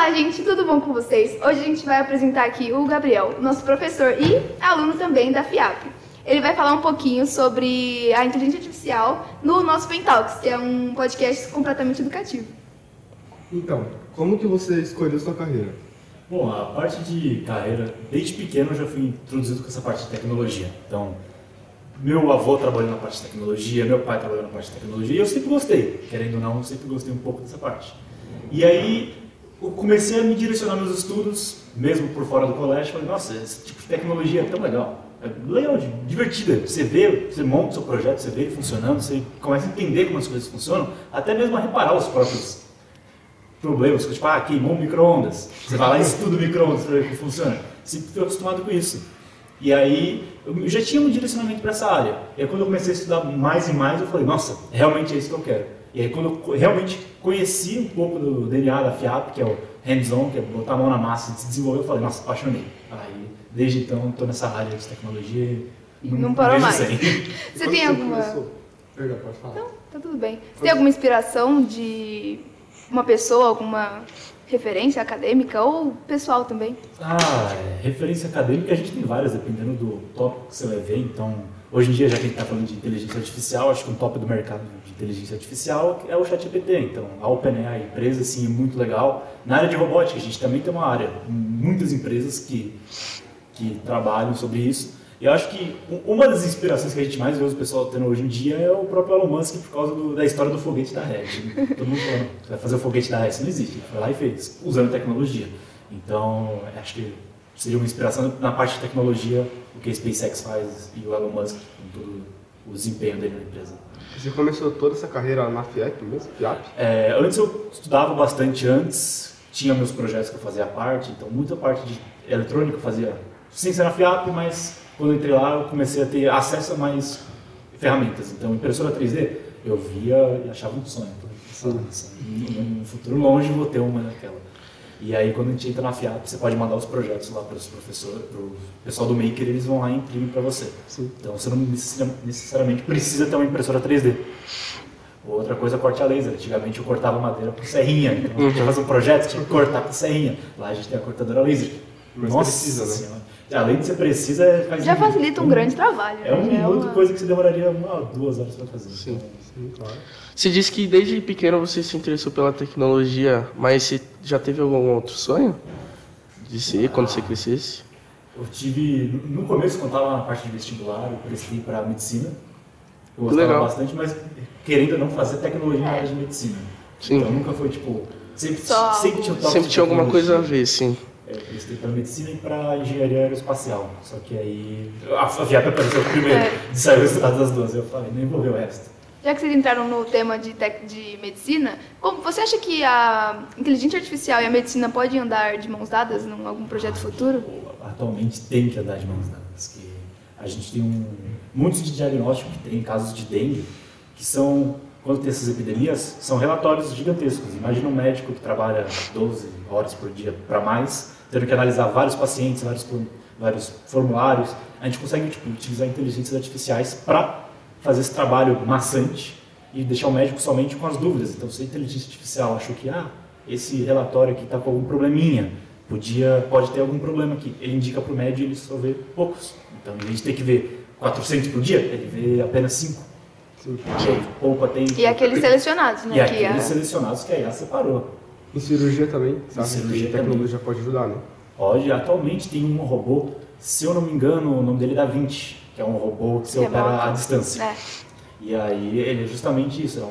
Olá, gente, tudo bom com vocês? Hoje a gente vai apresentar aqui o Gabriel, nosso professor e aluno também da FIAP. Ele vai falar um pouquinho sobre a inteligência artificial no nosso Pentalks, que é um podcast completamente educativo. Então, como que você escolheu sua carreira? Bom, a parte de carreira, desde pequeno eu já fui introduzido com essa parte de tecnologia. Então, meu avô trabalhou na parte de tecnologia, meu pai trabalhou na parte de tecnologia e eu sempre gostei, querendo ou não, eu sempre gostei um pouco dessa parte. E aí, eu comecei a me direcionar nos estudos, mesmo por fora do colégio, falei, nossa, esse tipo de tecnologia é tão legal. É legal, divertida. Você vê, você monta o seu projeto, você vê ele funcionando, você começa a entender como as coisas funcionam, até mesmo a reparar os próprios problemas, tipo, queimou um micro-ondas. Você vai lá e estuda o micro-ondas para ver como funciona. Sempre fui acostumado com isso. E aí, eu já tinha um direcionamento para essa área. E aí, quando eu comecei a estudar mais e mais, eu falei, nossa, realmente é isso que eu quero. E aí, quando eu realmente conheci um pouco do DNA da FIAP, que é o hands-on, que é botar a mão na massa e se desenvolver, eu falei, nossa, apaixonei. Aí, desde então, estou nessa área de tecnologia e não parou mais. Sem. Você tem alguma... Perdão, pode falar. Não, tá tudo bem. Você tem alguma inspiração de uma pessoa, alguma referência acadêmica ou pessoal também? Referência acadêmica a gente tem várias, dependendo do tópico que você vai ver. Então, hoje em dia, já que a gente está falando de inteligência artificial, acho que um tópico do mercado de inteligência artificial é o ChatGPT. Então, a OpenAI, a empresa, sim, é muito legal. Na área de robótica, a gente também tem uma área, muitas empresas que trabalham sobre isso. E eu acho que uma das inspirações que a gente mais vê os pessoal tendo hoje em dia é o próprio Elon Musk, por causa da história do foguete da Red. Todo mundo falando, você vai fazer o foguete da Red, isso não existe. Ele foi lá e fez, usando tecnologia. Então, acho que seria uma inspiração na parte de tecnologia, o que a SpaceX faz e o Elon Musk, com todo o desempenho dele na empresa. Você começou toda essa carreira na FIAP mesmo? FIAP? Antes eu estudava bastante tinha meus projetos que eu fazia parte, então muita parte de eletrônica eu fazia sem ser na FIAP, mas quando eu entrei lá eu comecei a ter acesso a mais ferramentas. Então, impressora 3D eu via e achava um sonho. Num futuro longe vou ter uma daquela. E aí, quando a gente entra na FIAP, você pode mandar os projetos lá para os professores, para o pessoal do Maker, eles vão lá e imprimem para você. Sim. Então, você não necessariamente precisa ter uma impressora 3D. Outra coisa, corte a laser. Antigamente eu cortava madeira com serrinha. Então, a gente ia fazer um projeto, tinha que cortar com serrinha. Lá a gente tem a cortadora laser. Mas Nossa precisa, né? Senhora. Além de você precisa... Já facilita um grande trabalho. É um minuto, coisa que você demoraria 1 a 2 horas para fazer. Sim, sim, claro. Você disse que desde pequeno você se interessou pela tecnologia, mas você já teve algum outro sonho de ser quando você crescesse? Eu tive... No começo, quando estava na parte de vestibular, eu prestei para medicina. Eu gostava bastante, mas querendo ou não fazer tecnologia na área de medicina. Sim. Então nunca foi tipo... Sempre tinha um toque Sempre de tinha alguma coisa a tecnologia. ver, sim. Eu prestei para medicina e para engenharia aeroespacial. Só que aí a FIAP apareceu primeiro, de sair o resultado das duas. Eu falei, não envolveu o resto. Já que vocês entraram no tema de medicina, você acha que a inteligência artificial e a medicina podem andar de mãos dadas em algum projeto futuro? Atualmente tem que andar de mãos dadas. Que a gente tem muitos de diagnóstico que tem casos de dengue, que são, quando tem essas epidemias, são relatórios gigantescos. Imagina um médico que trabalha 12 horas por dia para mais, tendo que analisar vários pacientes, vários formulários. A gente consegue utilizar inteligências artificiais para fazer esse trabalho maçante e deixar o médico somente com as dúvidas. Então, se a inteligência artificial achou que esse relatório aqui está com algum probleminha, pode ter algum problema aqui, ele indica para o médico e ele só vê poucos. Então, em vez de ter que ver 400 por dia, ele vê apenas 5. Poupa tem... E aqueles selecionados, né? E aqueles selecionados que a IA separou. Em cirurgia também, sabe? Cirurgia que a tecnologia pode ajudar, né? Pode. Atualmente tem um robô, se eu não me engano, o nome dele é Da Vinci, que é um robô que você opera à distância. É. E aí ele é justamente isso.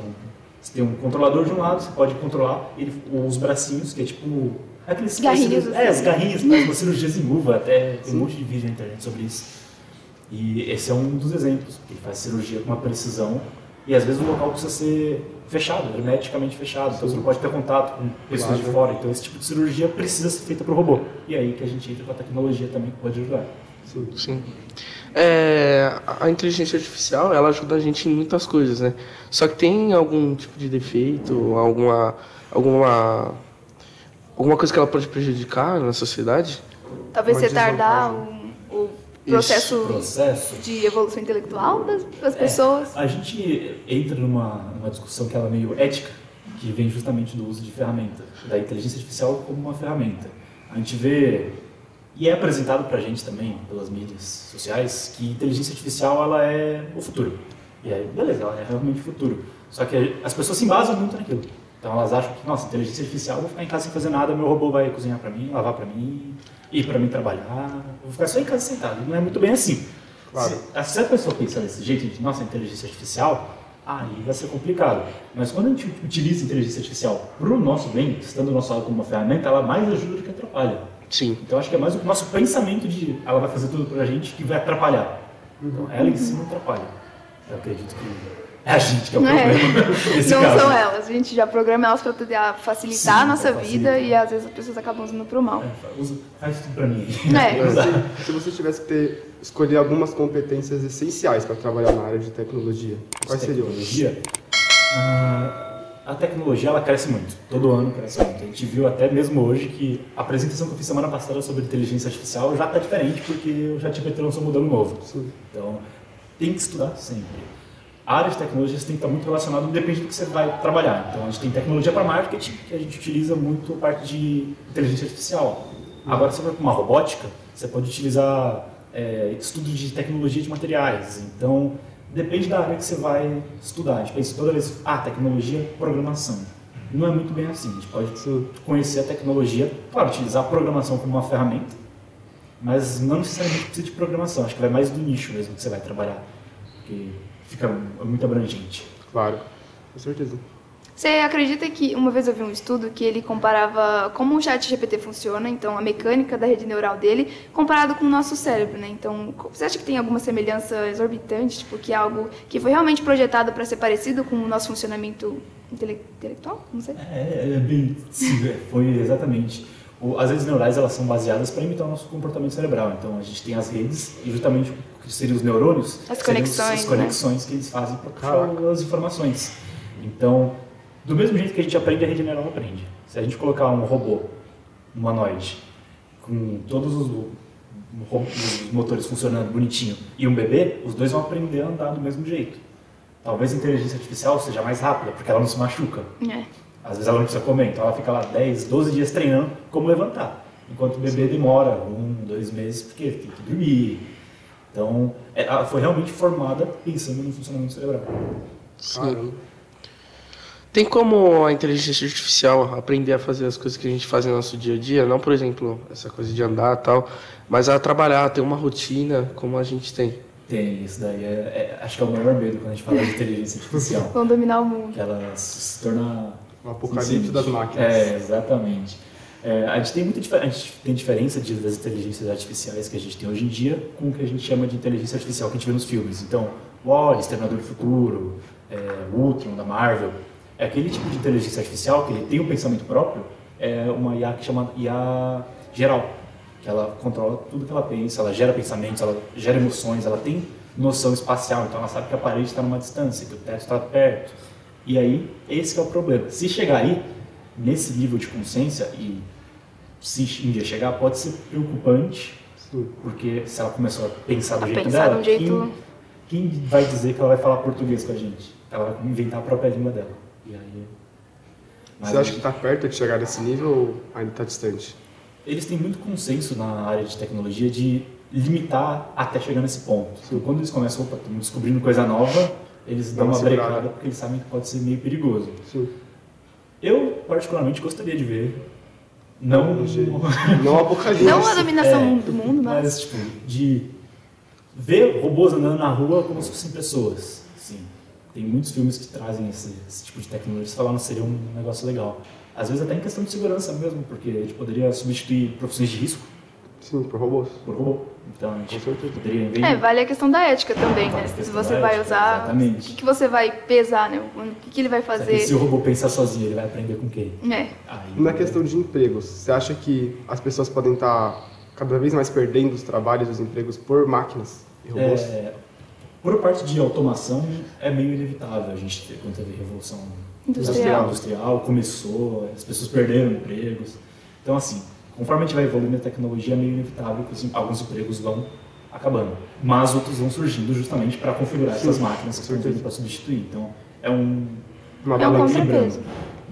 Você tem um controlador de um lado, você pode controlar os bracinhos, que é tipo... Aqueles garrinhos. As garrinhas, faz uma cirurgia em uva, até tem um monte de vídeo na internet sobre isso. E esse é um dos exemplos, que ele faz cirurgia com uma precisão e às vezes o local precisa ser fechado, hermeticamente fechado, então você não pode ter contato com pessoas de fora, então esse tipo de cirurgia precisa ser feita para o robô. E aí que a gente entra com a tecnologia também, que pode ajudar. Sim. A inteligência artificial, ela ajuda a gente em muitas coisas, né? Só que tem algum tipo de defeito, alguma coisa que ela pode prejudicar na sociedade? Talvez retardar o processo de evolução intelectual das pessoas. A gente entra numa discussão que ela é meio ética, que vem justamente do uso de ferramenta, da inteligência artificial como uma ferramenta. A gente vê, e é apresentado para a gente também, pelas mídias sociais, que inteligência artificial ela é o futuro. E aí, beleza, ela é realmente o futuro. Só que as pessoas se embasam muito naquilo. Então elas acham que, nossa, inteligência artificial, eu vou ficar em casa sem fazer nada, meu robô vai cozinhar para mim, lavar para mim, ir para mim trabalhar, eu vou ficar só em casa sentado. Não é muito bem assim. Claro. Se a pessoa pensa desse jeito, de nossa, inteligência artificial, aí vai ser complicado. Mas quando a gente utiliza a inteligência artificial para o nosso bem, estando do nosso lado como uma ferramenta, ela mais ajuda do que atrapalha. Sim. Então acho que é mais o nosso pensamento de ela vai fazer tudo pra gente que vai atrapalhar. Então ela em si não atrapalha. Eu acredito que é a gente que é o problema nesse Não caso. são elas, a gente já programa elas para poder facilitar Sim, a nossa facilita. vida e às vezes as pessoas acabam usando pro mal. Faz tudo pra mim. Se você tivesse que escolher algumas competências essenciais para trabalhar na área de tecnologia, quais seriam? Tecnologia? A tecnologia ela cresce muito, todo ano cresce muito. A gente viu até mesmo hoje que a apresentação que eu fiz semana passada sobre inteligência artificial já está diferente porque o ChatGPT lançou um modelo novo. Sim. Então tem que estudar sempre. A área de tecnologia tem que estar muito relacionada, depende do que você vai trabalhar. Então a gente tem tecnologia para marketing, que a gente utiliza muito a parte de inteligência artificial. Agora, se você vai para uma robótica, você pode utilizar estudo de tecnologia de materiais. Então, depende da área que você vai estudar. A gente pensa toda vez, tecnologia, programação. Não é muito bem assim. A gente pode conhecer a tecnologia, claro, utilizar a programação como uma ferramenta, mas não necessariamente precisa de programação. Acho que vai mais do nicho mesmo que você vai trabalhar, porque fica muito abrangente. Claro, com certeza. Você acredita que, uma vez eu vi um estudo que ele comparava como o ChatGPT funciona, então a mecânica da rede neural dele, comparado com o nosso cérebro, né? Então, você acha que tem alguma semelhança exorbitante, tipo, que é algo que foi realmente projetado para ser parecido com o nosso funcionamento intelectual? Não sei. Sim, foi exatamente. As redes neurais elas são baseadas para imitar o nosso comportamento cerebral. Então, a gente tem as redes e justamente o que seriam os neurônios, As seriam conexões, as conexões que eles fazem para puxar as informações. Então, do mesmo jeito que a gente aprende, a rede neural aprende. Se a gente colocar um robô humanoide com todos os motores funcionando bonitinho e um bebê, os dois vão aprender a andar do mesmo jeito. Talvez a inteligência artificial seja mais rápida, porque ela não se machuca. Às vezes ela não precisa comer, então ela fica lá 10, 12 dias treinando como levantar. Enquanto o bebê demora 1, 2 meses, porque tem que dormir. Então, ela foi realmente formada pensando no funcionamento cerebral. Caramba. Tem como a inteligência artificial aprender a fazer as coisas que a gente faz no nosso dia a dia? Não, por exemplo, essa coisa de andar e tal, mas a trabalhar, ter uma rotina como a gente tem. Tem, isso daí acho que é o maior medo quando a gente fala de inteligência artificial. Vão dominar o mundo. Que ela se torna... O apocalipse das máquinas. Exatamente. A gente tem diferença das inteligências artificiais que a gente tem hoje em dia com o que a gente chama de inteligência artificial que a gente vê nos filmes. Então, Wall-E, Exterminador do Futuro, Ultron, da Marvel. É aquele tipo de inteligência artificial que ele tem um pensamento próprio, é uma IA que chama IA geral, que ela controla tudo que ela pensa, ela gera pensamentos, ela gera emoções, ela tem noção espacial, então ela sabe que a parede está numa distância, que o teto está perto. E aí, esse que é o problema. Se chegar aí, nesse nível de consciência, e se um dia chegar, pode ser preocupante, porque se ela começou a pensar do jeito dela, quem vai dizer que ela vai falar português com a gente? Ela vai inventar a própria língua dela. E aí, Você acha que está perto de chegar nesse nível ou ainda está distante? Eles têm muito consenso na área de tecnologia de limitar até chegar nesse ponto. Então, quando eles começam a descobrindo coisa nova, eles dão uma brecada porque eles sabem que pode ser meio perigoso. Sim. Eu, particularmente, gostaria de ver. Não apocalipse. Não a dominação do mundo, mas tipo, de ver robôs andando na rua como se fossem pessoas. Sim. Tem muitos filmes que trazem esse tipo de tecnologia. Eles falaram que seria um negócio legal. Às vezes até em questão de segurança mesmo, porque a gente poderia substituir profissões de risco. Sim, por robôs. Por robô. Então a gente poderia inventar. Vale a questão da ética também, né? Se você vai usar, exatamente. o que você vai pesar, né? O que ele vai fazer. Se o robô pensar sozinho, ele vai aprender com quem? Aí, na questão de empregos, você acha que as pessoas podem estar cada vez mais perdendo os trabalhos, os empregos por máquinas e robôs? Por parte de automação, é meio inevitável. A gente, quando teve a Revolução Industrial, começou, as pessoas perderam empregos. Então, assim, conforme a gente vai evoluindo a tecnologia, é meio inevitável que alguns empregos vão acabando. Mas outros vão surgindo justamente para configurar essas máquinas que estão vindo para substituir. Então, é um com certeza.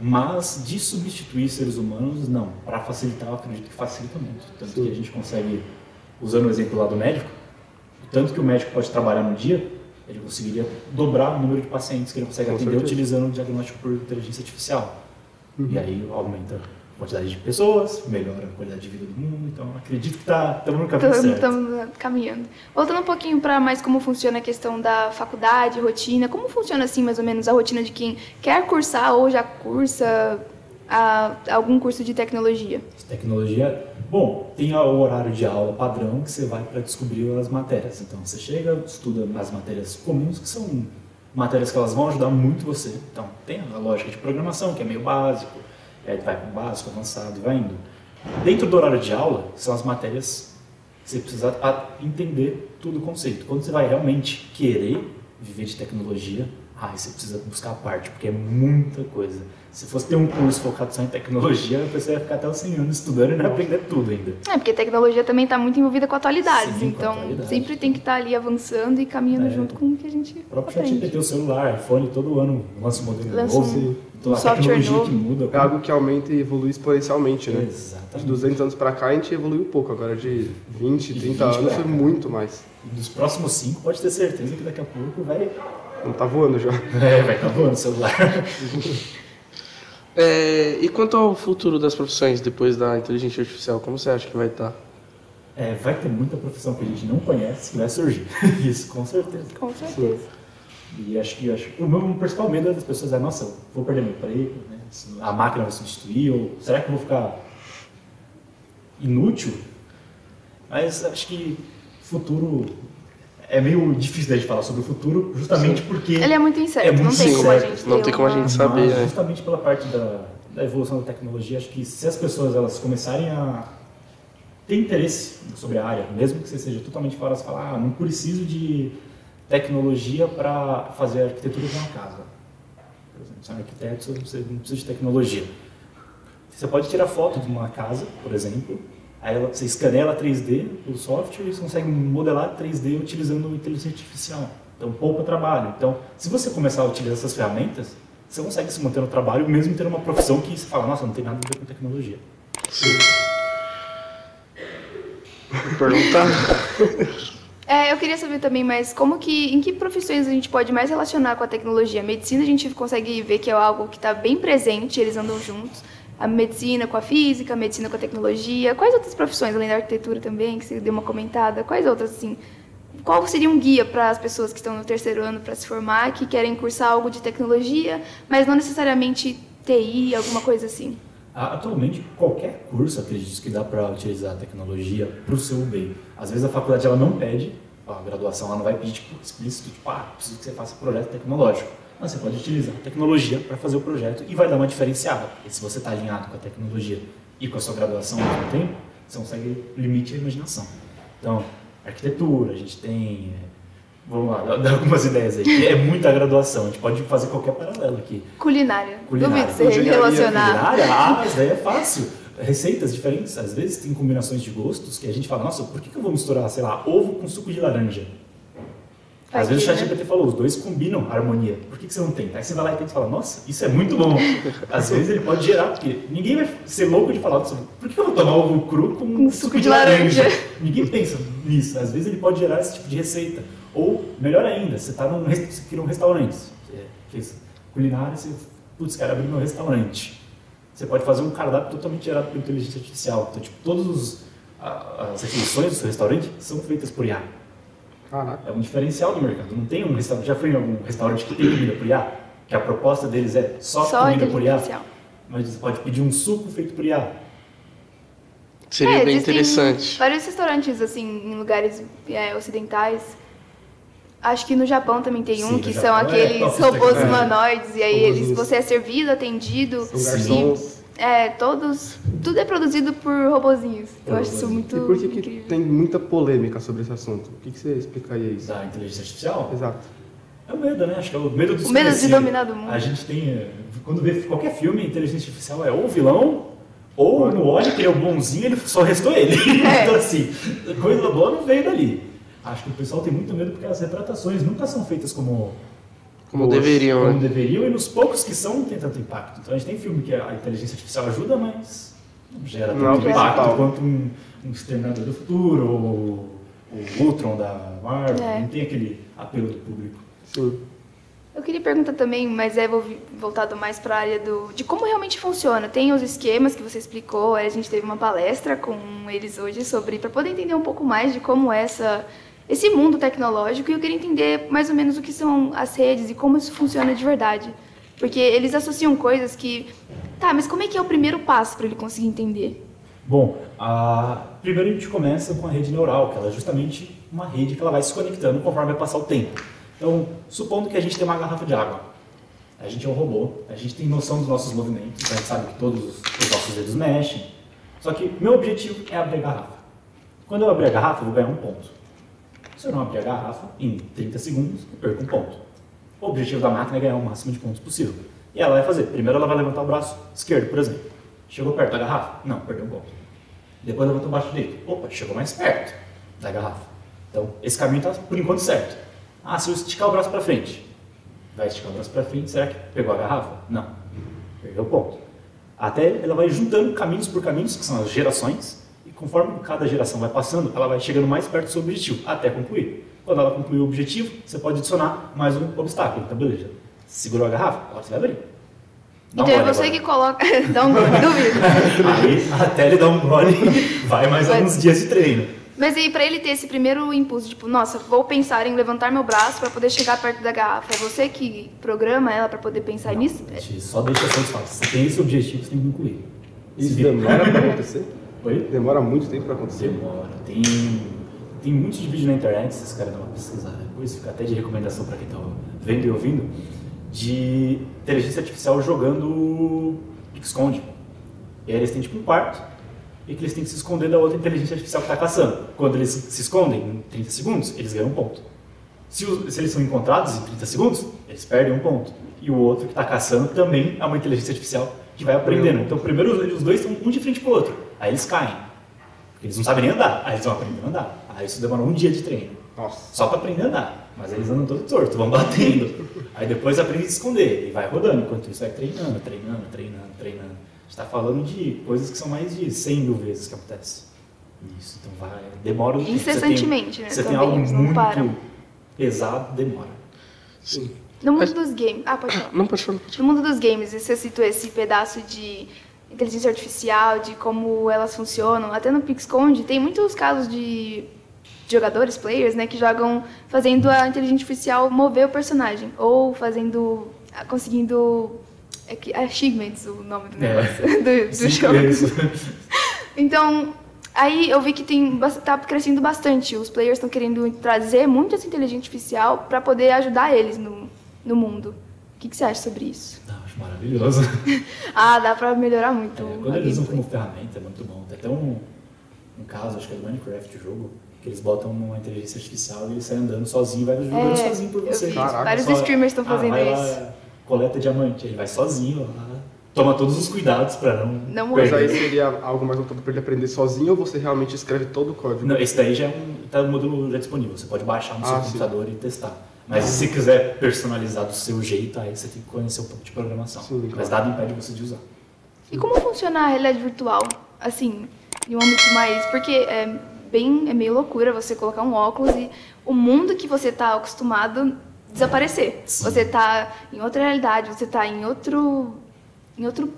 Mas de substituir seres humanos, não. Para facilitar, eu acredito que facilita muito. Tanto que a gente consegue, usando o exemplo lá do médico, tanto que o médico pode trabalhar no dia, ele conseguiria dobrar o número de pacientes que ele consegue atender utilizando o diagnóstico por inteligência artificial. E aí aumenta a quantidade de pessoas, melhora a qualidade de vida do mundo. Então, acredito que estamos no caminho certo. Estamos caminhando. Voltando um pouquinho para mais como funciona a questão da faculdade, rotina. Como funciona, assim, mais ou menos, a rotina de quem quer cursar ou já cursa algum curso de tecnologia? Tecnologia, bom, tem o horário de aula padrão que você vai para descobrir as matérias. Então, você chega, estuda as matérias comuns, que são matérias que elas vão ajudar muito você. Então, tem a lógica de programação, que é meio básico, aí vai para o básico, avançado e vai indo. Dentro do horário de aula, são as matérias que você precisa entender todo o conceito. Quando você vai realmente querer viver de tecnologia, aí você precisa buscar a parte, porque é muita coisa. Se fosse ter um curso focado só em tecnologia, você ia ficar até os 100 anos estudando e não ia aprender tudo ainda. Porque tecnologia também está muito envolvida com atualidades, Sim, então com atualidades. Sempre tem que estar ali avançando e caminhando junto com o que a gente O próprio aprende. ChatGPT, o celular, iPhone, todo ano lança um modelo Lança novo. Então, a software tecnologia novo. que muda. É algo que aumenta e evolui exponencialmente, né? Exatamente. De 200 anos para cá a gente evoluiu um pouco, agora de 20, 30 anos pra foi cá. muito mais. E dos próximos 5, pode ter certeza que daqui a pouco vai Não tá voando já. estar voando o celular. E quanto ao futuro das profissões depois da inteligência artificial, como você acha que vai estar? Vai ter muita profissão que a gente não conhece que vai surgir. Isso, com certeza. Com certeza. E acho que o meu principal medo das pessoas é, nossa, eu vou perder meu emprego, né? A máquina vai substituir, ou será que eu vou ficar inútil? Mas acho que futuro é meio difícil da gente falar sobre o futuro, justamente porque Ele é muito incerto, É muito não tem como a incerto. gente Não tem como a gente saber, mas né? justamente pela parte da evolução da tecnologia, acho que se as pessoas elas começarem a ter interesse sobre a área, mesmo que você seja totalmente fora, você fala, não preciso de tecnologia para fazer a arquitetura de uma casa. Por exemplo, você é um arquiteto, você não precisa de tecnologia. Você pode tirar foto de uma casa, por exemplo, aí você escaneia ela 3D pelo software e você consegue modelar 3D utilizando inteligência artificial. Então, poupa trabalho. Então, se você começar a utilizar essas ferramentas, você consegue se manter no trabalho, mesmo tendo uma profissão que você fala, nossa, não tem nada a ver com tecnologia. Sim. Vou perguntar. Eu queria saber também mais em que profissões a gente pode mais relacionar com a tecnologia. A medicina a gente consegue ver que é algo que está bem presente, eles andam juntos. A medicina com a física, a medicina com a tecnologia. Quais outras profissões, além da arquitetura também, que você deu uma comentada? Quais outras, assim? Qual seria um guia para as pessoas que estão no terceiro ano para se formar, que querem cursar algo de tecnologia, mas não necessariamente TI, alguma coisa assim? Atualmente, qualquer curso, acredito que dá para utilizar a tecnologia para o seu bem. Às vezes a faculdade ela não pede, a graduação ela não vai pedir explícito, preciso que você faça projeto tecnológico. Mas você pode utilizar a tecnologia para fazer o projeto e vai dar uma diferenciada. E se você está alinhado com a tecnologia e com a sua graduação ao mesmo tempo, você consegue limite a imaginação. Então, arquitetura, a gente tem... Vamos lá, dar algumas ideias aí. É muita graduação, a gente pode fazer qualquer paralelo aqui. Culinária. Culinária. Duvido você relacionar. Culinária, isso daí é fácil. Receitas diferentes, às vezes tem combinações de gostos que a gente fala, nossa, por que eu vou misturar, sei lá, ovo com suco de laranja? Às vezes o ChatGPT falou, os dois combinam a harmonia. Por que você não tem? Aí você vai lá e tenta falar, nossa, isso é muito bom. Às vezes ele pode gerar, porque ninguém vai ser louco de falar, por que eu vou tomar ovo cru com suco de laranja? Ninguém pensa nisso. Às vezes ele pode gerar esse tipo de receita. Ou, melhor ainda, você cria um restaurante. Você fez culinária, você, cara, abriu meu restaurante. Você pode fazer um cardápio totalmente gerado por inteligência artificial. Então, tipo, todas as refeições do seu restaurante são feitas por IA. Caraca. É um diferencial do mercado. Não tem um restaurante, já foi em algum restaurante que tem comida por IA? Que a proposta deles é só comida por IA? Mas você pode pedir um suco feito por IA. Seria bem interessante. Vários restaurantes, assim, em lugares ocidentais. Acho que no Japão também tem um, que são aqueles robôs humanoides. E aí você é servido, atendido. São garçons. Tudo é produzido por robozinhos. Eu acho isso muito incrível. E por incrível. que tem muita polêmica sobre esse assunto? O que você explicaria isso? Da inteligência artificial? Exato. É o medo, né? Acho que é o medo do O medo de dominar do mundo. A gente tem... Quando vê qualquer filme, a inteligência artificial é ou o vilão, ou no Wall-E, que ele é o bonzinho, ele só restou ele. Então, assim, coisa boa não veio dali. Acho que o pessoal tem muito medo porque as retratações nunca são feitas como Como deveriam, como né? deveriam, e nos poucos que são, não tem tanto impacto. Então a gente tem filme que a inteligência artificial ajuda, mas não gera Não é o tanto impacto principal. quanto um Exterminador do Futuro ou o Ultron da Marvel. É. Não tem aquele apelo do público. Sim. Eu queria perguntar também, mas é voltado mais para a área de como realmente funciona. Tem os esquemas que você explicou, a gente teve uma palestra com eles hoje para poder entender um pouco mais de como é esse mundo tecnológico, e eu queria entender mais ou menos o que são as redes e como isso funciona de verdade. Porque eles associam coisas que... Tá, mas como é que é o primeiro passo para ele conseguir entender? Bom, primeiro a gente começa com a rede neural, que ela é justamente uma rede que ela vai se conectando conforme vai passar o tempo. Então, supondo que a gente tem uma garrafa de água, a gente é um robô, a gente tem noção dos nossos movimentos, a gente sabe que todos os nossos dedos mexem, só que meu objetivo é abrir a garrafa. Quando eu abrir a garrafa, eu vou ganhar um ponto. Se eu não abrir a garrafa, em 30 segundos, eu perco um ponto. O objetivo da máquina é ganhar o máximo de pontos possível. E ela vai fazer, primeiro ela vai levantar o braço esquerdo, por exemplo. Chegou perto da garrafa? Não, perdeu um ponto. Depois levantou o braço direito. Opa, chegou mais perto da garrafa. Então, esse caminho está, por enquanto, certo. Se eu esticar o braço para frente, vai esticar o braço para frente, será que pegou a garrafa? Não, perdeu o ponto. Até ela vai juntando caminhos por caminhos, que são as gerações, e conforme cada geração vai passando, ela vai chegando mais perto do seu objetivo, até concluir. Quando ela concluir o objetivo, você pode adicionar mais um obstáculo. Então, beleza. Segurou a garrafa? Agora você vai abrir. Então é você que coloca... Dá um gole, duvido. Aí, até ele dar um gole, vai mais alguns dias de treino. Mas aí, pra ele ter esse primeiro impulso, tipo, nossa, vou pensar em levantar meu braço pra poder chegar perto da garrafa, é você que programa ela pra poder pensar nisso? A gente só deixa a satisfação. Se tem esse objetivo, você tem que concluir. Isso demora pra acontecer? Oi? Demora muito tempo pra acontecer? Demora. Tem muitos de vídeo na internet, se vocês querem dar uma pesquisada depois, fica até de recomendação pra quem tá vendo e ouvindo, de inteligência artificial jogando pique-esconde. E aí eles têm tipo um quarto, e que eles têm que se esconder da outra inteligência artificial que está caçando. Quando eles se escondem em 30 segundos, eles ganham um ponto. Se eles são encontrados em 30 segundos, eles perdem um ponto. E o outro que está caçando também é uma inteligência artificial que vai aprendendo. Então, primeiro os dois estão um de frente para o outro. Aí eles caem. Porque eles não sabem nem andar. Aí eles vão aprendendo a andar. Aí isso demora um dia de treino. Nossa. Só para aprender a andar. Mas eles andam todo torto, vão batendo. Aí depois aprende a se esconder. E vai rodando. Enquanto isso vai treinando. A gente está falando de coisas que são mais de 100 mil vezes que acontece. Isso, então demora um tempo. Incessantemente, né? Você tem Também, algo eles não muito param. pesado, demora. Sim. No mundo dos games... pode falar. Não, pode falar. No mundo dos games, você citou esse pedaço de inteligência artificial, de como elas funcionam. Até no pique-esconde tem muitos casos de jogadores, players, né, que jogam fazendo a inteligência artificial mover o personagem. Ou conseguindo... achievements, o nome do negócio, do jogo. Então, aí eu vi que tá crescendo bastante. Os players estão querendo trazer muito essa inteligência artificial para poder ajudar eles no mundo. O que você acha sobre isso? Acho maravilhoso. Dá para melhorar muito. Quando eles usam como ferramenta, é muito bom. Tem até um caso, acho que é do Minecraft, o jogo, que eles botam uma inteligência artificial e ele sai andando sozinho, vai jogando sozinho por você. Vários streamers estão fazendo isso. Coleta diamante, ele vai sozinho lá, toma todos os cuidados para não Mas perder. aí seria algo mais voltado para ele aprender sozinho ou você realmente escreve todo o código? Não, esse daí já tá no módulo já disponível, você pode baixar no seu Sim. computador e testar. Mas se quiser personalizar do seu jeito, aí você tem que conhecer um pouco de programação. Sim, claro. Mas nada impede você de usar. E como funciona a realidade virtual? Assim, em um âmbito mais... Porque é meio loucura você colocar um óculos e o mundo que você tá acostumado desaparecer. Sim. Você tá em outra realidade, você tá em outro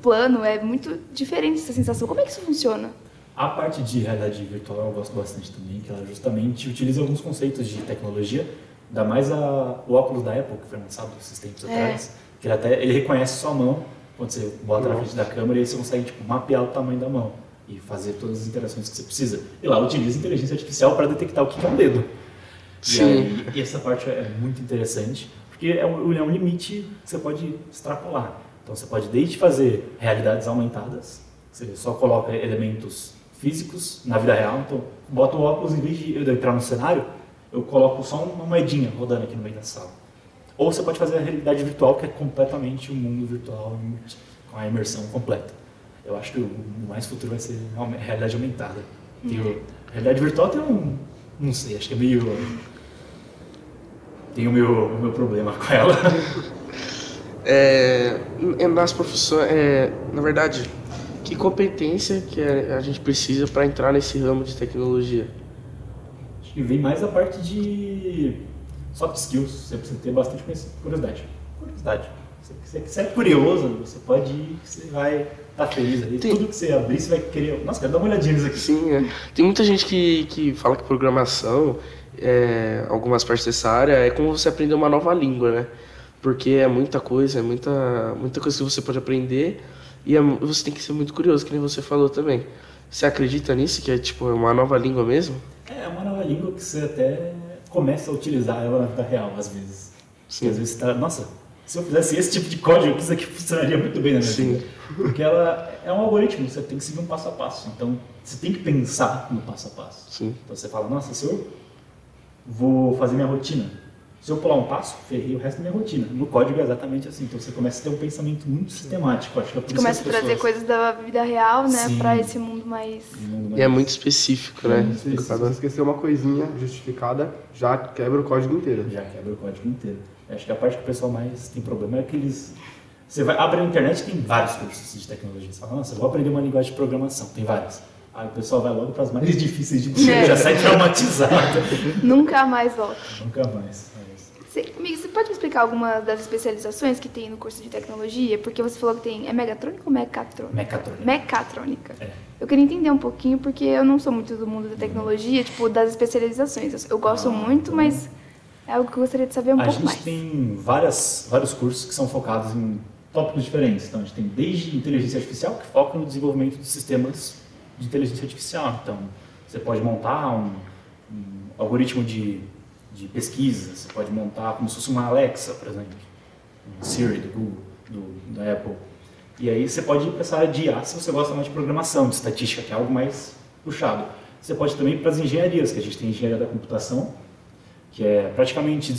plano, é muito diferente essa sensação. Como é que isso funciona? A parte de realidade virtual eu gosto bastante também, que ela justamente utiliza alguns conceitos de tecnologia, ainda mais o óculos da Apple, que foi lançado esses tempos atrás, que ele reconhece sua mão, quando você bota na frente da câmera, e aí você consegue tipo, mapear o tamanho da mão e fazer todas as interações que você precisa. E lá utiliza inteligência artificial para detectar o que é um dedo. Sim. E essa parte é muito interessante, porque é um limite que você pode extrapolar. Então você pode desde fazer realidades aumentadas, você só coloca elementos físicos na vida real, então bota o óculos, em vez de eu entrar no cenário, eu coloco só uma moedinha rodando aqui no meio da sala. Ou você pode fazer a realidade virtual, que é completamente um mundo virtual com a imersão completa. Eu acho que o mais futuro vai ser a realidade aumentada. A realidade virtual tem não sei, acho que é meio... tenho o meu problema com ela. Nas profissões, na verdade, que competência que a gente precisa para entrar nesse ramo de tecnologia? Acho que vem mais a parte de soft skills. Você precisa ter bastante curiosidade. Se você é curioso, você pode ir, você vai estar feliz ali. Tudo que você abrir, você vai querer... Nossa, quero dar uma olhadinha nisso aqui. Sim, Tem muita gente que fala que programação, algumas partes dessa área, é como você aprender uma nova língua, né? Porque é muita coisa, muita coisa que você pode aprender e você tem que ser muito curioso, que nem você falou também. Você acredita nisso, que é tipo uma nova língua mesmo? É uma nova língua que você até começa a utilizar ela na vida real, às vezes. Sim. Porque às vezes você tá... Nossa, se eu fizesse esse tipo de código, isso aqui funcionaria muito bem na minha vida. Porque ela é um algoritmo, você tem que seguir um passo a passo. Então, você tem que pensar no passo a passo. Sim. Então, você fala, nossa, se eu vou fazer minha rotina, se eu pular um passo, ferrei o resto da minha rotina. No código é exatamente assim. Então, você começa a ter um pensamento muito sistemático. Acho que é por isso Começa a trazer coisas da vida real, né? Sim. Pra esse mundo mais... E é muito específico, né? Se você esquecer uma coisinha justificada, já quebra o código inteiro. Já quebra o código inteiro. Acho que a parte que o pessoal mais tem problema é aqueles... Você vai abrir a internet, tem vários cursos de tecnologia. Você fala, nossa, eu vou aprender uma linguagem de programação. Tem vários. Aí o pessoal vai logo para as mais difíceis de você, já sai traumatizado. Nunca mais volta. Nunca mais. Amigo, você pode me explicar alguma das especializações que tem no curso de tecnologia? Porque você falou que tem... É megatrônica ou mecatrônica? Mecatrônica. Mecatrônica. É. Eu queria entender um pouquinho, porque eu não sou muito do mundo da tecnologia, tipo, das especializações. Eu gosto muito, mas é algo que eu gostaria de saber um pouco mais. A gente tem vários cursos que são focados em tópicos diferentes. Então, a gente tem desde inteligência artificial, que foca no desenvolvimento de sistemas de inteligência artificial. Então, você pode montar um algoritmo de pesquisa, você pode montar como se fosse uma Alexa, por exemplo, um Siri do Google, da Apple. E aí você pode ir para essa área de IA se você gosta mais de programação, de estatística, que é algo mais puxado. Você pode também ir para as engenharias, que a gente tem engenharia da computação, que é praticamente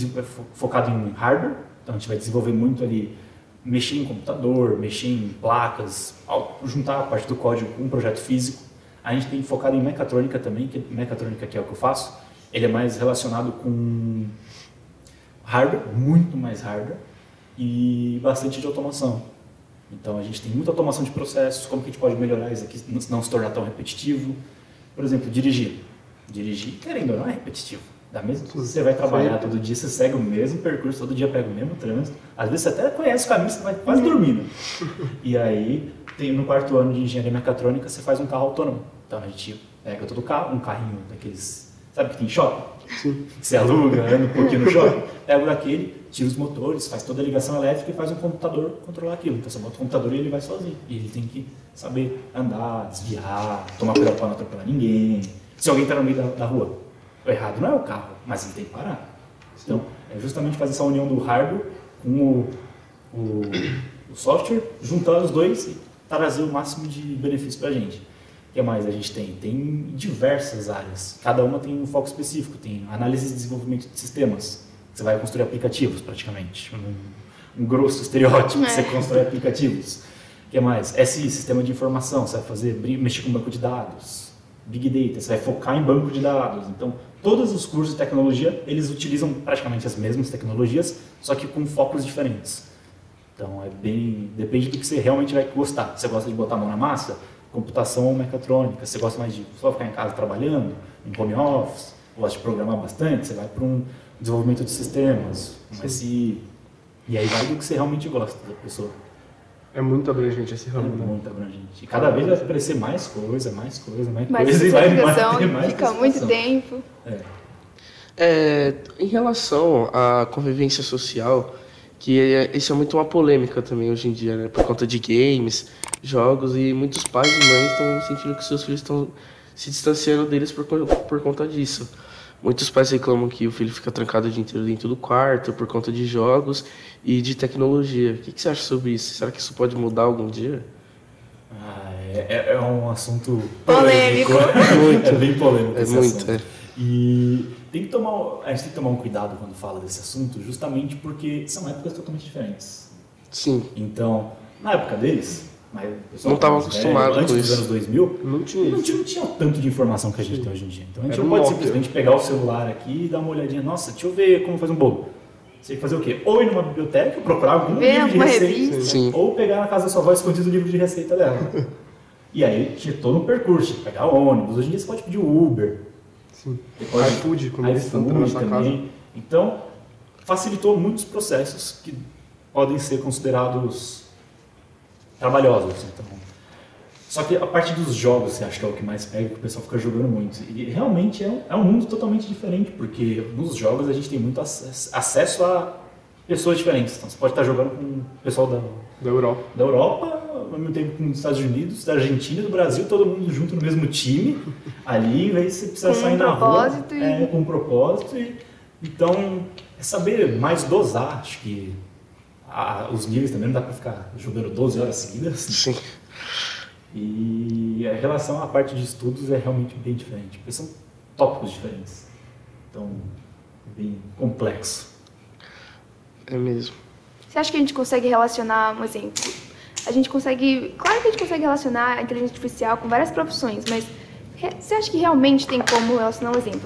focado em hardware. Então a gente vai desenvolver muito ali, mexer em computador, mexer em placas, juntar a parte do código com um projeto físico. A gente tem focado em mecatrônica também, mecatrônica que é o que eu faço. Ele é mais relacionado com hardware, muito mais hardware, e bastante de automação. Então a gente tem muita automação de processos, como que a gente pode melhorar isso aqui, não se tornar tão repetitivo. Por exemplo, dirigir. Dirigir, querendo ou não, é repetitivo. Da mesma coisa, você vai trabalhar todo dia, você segue o mesmo percurso, todo dia pega o mesmo trânsito. Às vezes você até conhece o caminho, você vai quase dormindo. E aí, no quarto ano de engenharia mecatrônica, você faz um carro autônomo. Então a gente pega todo carro, um carrinho daqueles... Sabe que tem shopping? Sim. Você aluga, anda um pouquinho no shopping, pega daquele, tira os motores, faz toda a ligação elétrica e faz um computador controlar aquilo. Então você bota o computador e ele vai sozinho. E ele tem que saber andar, desviar, tomar cuidado para não atropelar ninguém. Se alguém está no meio da rua, o errado não é o carro, mas ele tem que parar. Então é justamente fazer essa união do hardware com o software, juntar os dois e trazer o máximo de benefício para a gente. O que mais a gente tem? Tem diversas áreas. Cada uma tem um foco específico. Tem análise e desenvolvimento de sistemas. Você vai construir aplicativos, praticamente. Um grosso estereótipo. Você constrói aplicativos. O que mais? SI, sistema de informação. Você vai mexer com banco de dados. Big Data. Você vai focar em banco de dados. Então, todos os cursos de tecnologia, eles utilizam praticamente as mesmas tecnologias, só que com focos diferentes. Então, depende do que você realmente vai gostar. Você gosta de botar a mão na massa? Computação ou mecatrônica, você gosta mais de só ficar em casa trabalhando, em home office, gosta de programar bastante, você vai para um desenvolvimento de sistemas, um SI, e aí vai do que você realmente gosta da pessoa. É muito abrangente esse ramo, né? Muito abrangente. E cada vez vai aparecer mais coisa, mais e vai ter mais fica muito tempo. Em relação à convivência social, que isso é muito uma polêmica também hoje em dia, né? Por conta de games, jogos, e muitos pais e mães estão sentindo que seus filhos estão se distanciando deles por conta disso. Muitos pais reclamam que o filho fica trancado o dia inteiro dentro do quarto por conta de jogos e de tecnologia. O que você acha sobre isso? Será que isso pode mudar algum dia? É um assunto polêmico. É bem polêmico esse assunto. E a gente tem que tomar um cuidado quando fala desse assunto, justamente porque são épocas totalmente diferentes. Sim. Então, na época deles, não estava acostumado com isso. Antes dos anos 2000, não tinha tanto de informação que a gente tem hoje em dia. Então a gente não pode simplesmente pegar o celular aqui e dar uma olhadinha. Nossa, deixa eu ver como faz um bolo. Você tinha que fazer o quê? Ou ir numa biblioteca, procurar algum Ver livro de alguma receita, revista. Sim. ou pegar na casa da sua avó escondido o livro de receita dela. E aí tinha todo um percurso, tinha que pegar ônibus. Hoje em dia você pode pedir Uber. Sim. Você pode- iFood, quando eles estão entrando na iFood sua casa. também. Então, facilitou muitos processos que podem ser considerados trabalhosos. Então, só que a parte dos jogos, você acha que é o que mais pega, que o pessoal fica jogando muito. E realmente é um mundo totalmente diferente, porque nos jogos a gente tem muito acesso a pessoas diferentes. Então, você pode estar jogando com o pessoal Da Europa. da Europa, ao mesmo tempo com os Estados Unidos, da Argentina, do Brasil, todo mundo junto no mesmo time, ali, em vez de você precisar Com sair um na rua. propósito Com um propósito. Então, é saber mais dosar, acho que os níveis também não dá pra ficar jogando 12 horas seguidas. Sim. E a relação à parte de estudos é realmente bem diferente, porque são tópicos diferentes. Então, é bem complexo. É mesmo. Você acha que a gente consegue relacionar, um exemplo? A gente consegue. Claro que a gente consegue relacionar a inteligência artificial com várias profissões, mas você acha que realmente tem como relacionar um exemplo?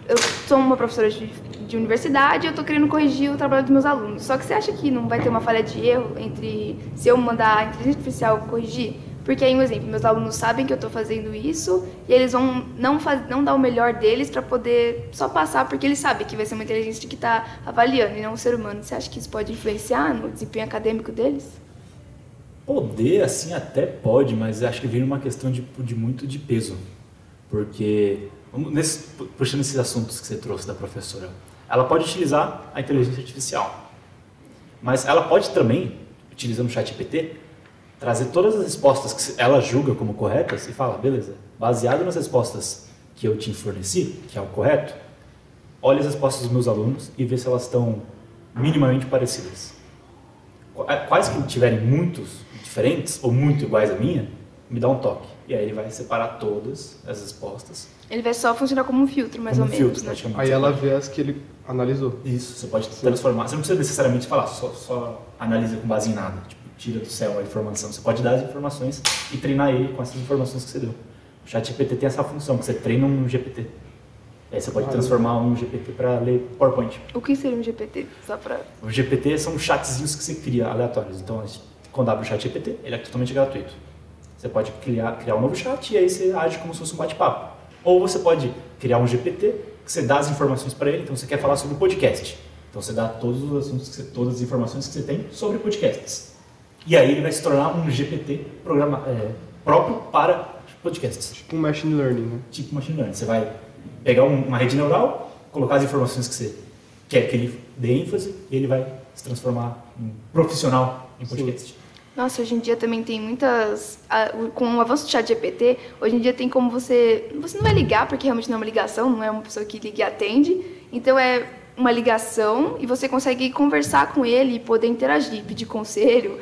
Eu sou uma professora de universidade e eu estou querendo corrigir o trabalho dos meus alunos. Só que você acha que não vai ter uma falha de erro entre se eu mandar a inteligência artificial corrigir? Porque aí, um exemplo, meus alunos sabem que eu estou fazendo isso e eles vão não dar o melhor deles para poder só passar, porque eles sabem que vai ser uma inteligência que está avaliando e não um ser humano. Você acha que isso pode influenciar no desempenho acadêmico deles? Poder, assim, até pode, mas acho que vira uma questão de muito de peso. Porque, puxando esses assuntos que você trouxe da professora, ela pode utilizar a inteligência artificial, mas ela pode também, utilizando o ChatGPT, trazer todas as respostas que ela julga como corretas e falar, beleza, baseado nas respostas que eu te forneci, que é o correto, olha as respostas dos meus alunos e vê se elas estão minimamente parecidas. Quais que tiverem muitos diferentes ou muito iguais à minha, me dá um toque. E aí ele vai separar todas as respostas. Ele vai só funcionar como um filtro, mais como ou um menos, filtro, né? praticamente. Aí ela vê as que ele analisou. Isso, você pode transformar. Você não precisa necessariamente falar, só analisa com base em nada. Tipo, tira do céu a informação. Você pode dar as informações e treinar ele com essas informações que você deu. O ChatGPT tem essa função, que você treina um GPT. Aí você pode transformar um GPT para ler PowerPoint. O que seria um GPT? Só pra... O GPT são chatzinhos que você cria aleatórios. Então, quando abre o ChatGPT, ele é totalmente gratuito. Você pode criar um novo chat e aí você age como se fosse um bate-papo. Ou você pode criar um GPT que você dá as informações para ele. Então, você quer falar sobre podcast. Então, você dá todos os assuntos, todas as informações que você tem sobre podcasts. E aí ele vai se tornar um GPT próprio para podcasts. Tipo um machine learning, né? Tipo machine learning. Você vai pegar uma rede neural, colocar as informações que você quer que ele dê ênfase e ele vai se transformar em um profissional em podcast. Nossa, hoje em dia também tem muitas... Com o avanço do ChatGPT, hoje em dia tem como você não vai ligar, porque realmente não é uma ligação, não é uma pessoa que liga e atende. Então é uma ligação e você consegue conversar com ele e poder interagir, pedir conselho.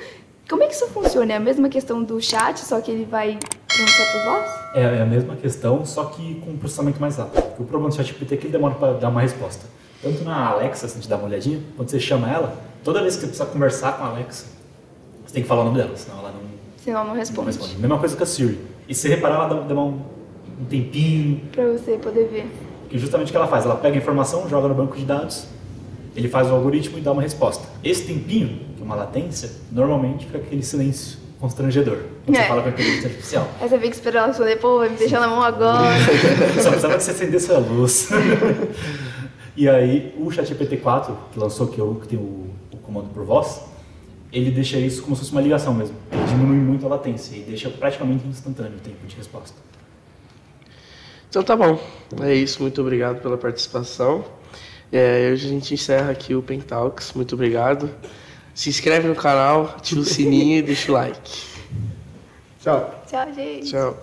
Como é que isso funciona? É a mesma questão do chat, só que ele vai pronunciar por voz? É a mesma questão, só que com um processamento mais rápido. Porque o problema do ChatGPT é que ele demora para dar uma resposta. Tanto na Alexa, se a gente dá uma olhadinha, quando você chama ela, toda vez que você precisa conversar com a Alexa, você tem que falar o nome dela, senão ela Senão não responde. Mesma coisa com a Siri. E se você reparar, ela dá um tempinho. Pra você poder ver. Que justamente o que ela faz? Ela pega a informação, joga no banco de dados, ele faz o algoritmo e dá uma resposta. Esse tempinho, que é uma latência, normalmente fica aquele silêncio constrangedor quando você fala com a inteligência artificial. Aí você vem que esperar ela responder, pô, vai me deixar na mão agora. Só precisava que você acendesse a luz. E aí, o ChatGPT 4, que lançou, que tem o comando por voz, ele deixa isso como se fosse uma ligação mesmo. Ele diminui muito a latência e deixa praticamente instantâneo o tempo de resposta. Então tá bom. É isso. Muito obrigado pela participação. Hoje a gente encerra aqui o Pentalks. Muito obrigado. Se inscreve no canal, ativa o sininho e deixa o like. Tchau. Tchau, gente. Tchau.